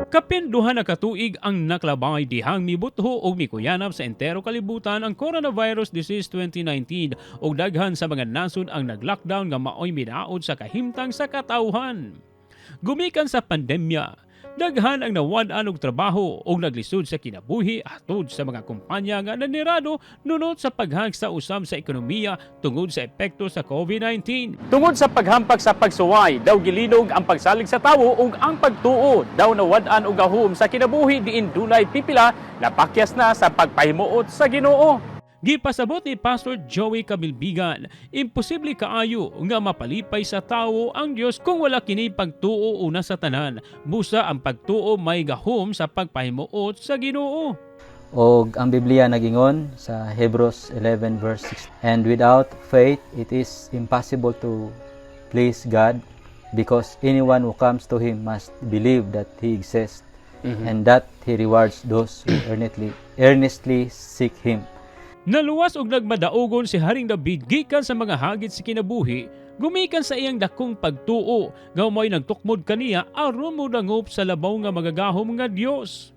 Kapin duha na katuig ang naklabay dihang mibutho o mikuyanap sa entero kalibutan ang coronavirus disease 2019 ug daghan sa mga nasod ang nag-lockdown nga maoy minaod sa kahimtang sa katawhan. Gumikan sa pandemya, daghan ang nawad-an og trabaho ug naglisod sa kinabuhi hatod sa mga kumpanya nga nanirado nunot sa paghag sa usab sa ekonomiya tungod sa epekto sa COVID-19. Tungod sa paghampak sa pagsuway, daw gilinog ang pagsalig sa tawo ug ang pagtuo daw nawad-an og gahom sa kinabuhi diin dunay pipila na pakyas na sa pagpahimuot sa Ginoo. Gipasabot ni Pastor Joey Cabilbigan, imposible kaayo nga mapalipay sa tawo ang Dios kung wala kini pagtuo una sa tanan. Busa ang pagtuo may gahom sa pagpahimuot sa Ginoo. Og ang Biblia nagingon sa Hebrews 11 verse 6, and without faith it is impossible to please God, because anyone who comes to Him must believe that He exists and that He rewards those who earnestly seek Him. Naluwas og nagmadaogon si Haring David gikan sa mga hagit sa kinabuhi, gumikan sa iyang dakong pagtuo, gawmoy nagtukmod kaniya aron mo dangop sa labaw nga magagahom nga Dios.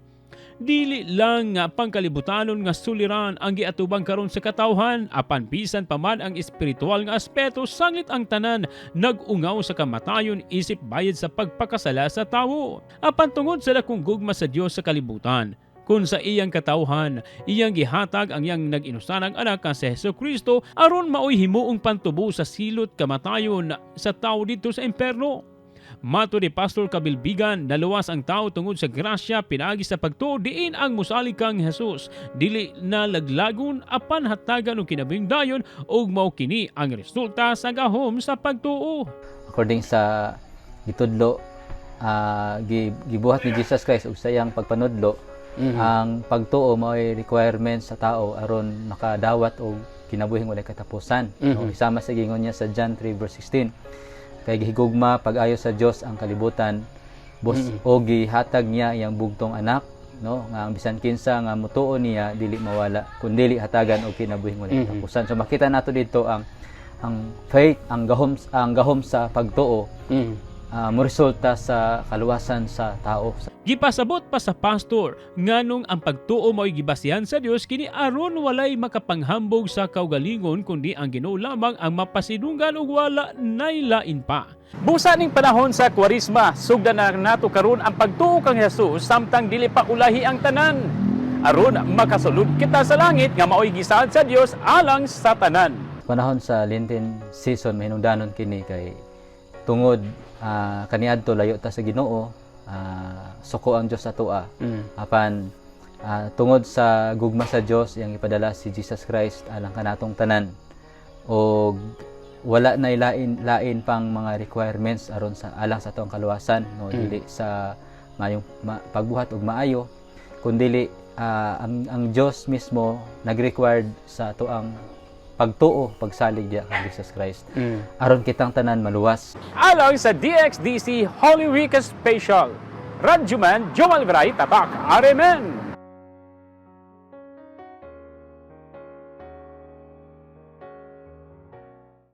Dili lang nga pangkalibutanon nga suliran ang giatubang karon sa katawhan, apan bisan pa man ang espiritual nga aspeto sanglit ang tanan nag-ungaw sa kamatayon isip bayad sa pagpakasala sa tawo. Apan tungod sa dakong gugma sa Dios sa kalibutan, kung sa iyang katawhan, iyang gihatag ang iyang nag-inusanang anak nga si Jesucristo aron maoy himuong pantubo sa silot kamatayon sa tao dito sa imperno. Mato ni Pastor Cabilbigan, naluwas ang tao tungod sa grasya pinagi sa pagtuo diin ang musalig kang Jesus, dili na laglagon apan hatagan og kinabing dayon ug mao kini ang resulta sa gahom sa pagtuo. According sa gitudlo, gibuhat ni Jesus Christ ug sa iyang pagpanudlo, ang pagtuo mao'y requirements sa tao aron makadawat og kinabuhing walay katapusan. No, isama sa gingon niya sa John 3 verse 16. Kay gihigugma pag-ayo sa Dios ang kalibutan, o gihatag niya iyang bugtong anak, no, nga ang bisan kinsa nga mutuo niya dili mawala kundi hatagan og kinabuhing walay katapusan. So makita nato dito ang faith, ang gahom sa pagtuo. Mo resulta sa kaluwasan sa tao. Gipasabot pa sa pastor nganong ang pagtuo mo'y gibasihan sa Dios kini aron walay makapanghambog sa kaugalingon kundi ang Ginoo lamang ang mapasidunggan ug wala nay lain pa. Busa ning panahon sa Kwaresma, sugdan na nato karon ang pagtuo kang Hesus samtang dili pa ulahi ang tanan, aron makasulod kita sa langit nga maoy gisaad sa Dios alang sa tanan. Panahon sa Lenten season mahinungdanon kini kay tungod kaniadto layo ta sa Ginoo, suko ang Dios atoa. Apan tungod sa gugma sa Dios yang ipadala si Jesus Christ alang kanatong tanan, og wala na lain pang mga requirements aron sa alang sa atong kaluwasan, no, dili sa mayong pagbuhat og maayo kundi ang Dios mismo nag-required sa atoang pagtuo, pagsalig diya kang Jesus Christ, aron kitang tanan maluwas. Alang sa DXDC Holy Week Special, Radyoman Joel Bray Tatak, Amen!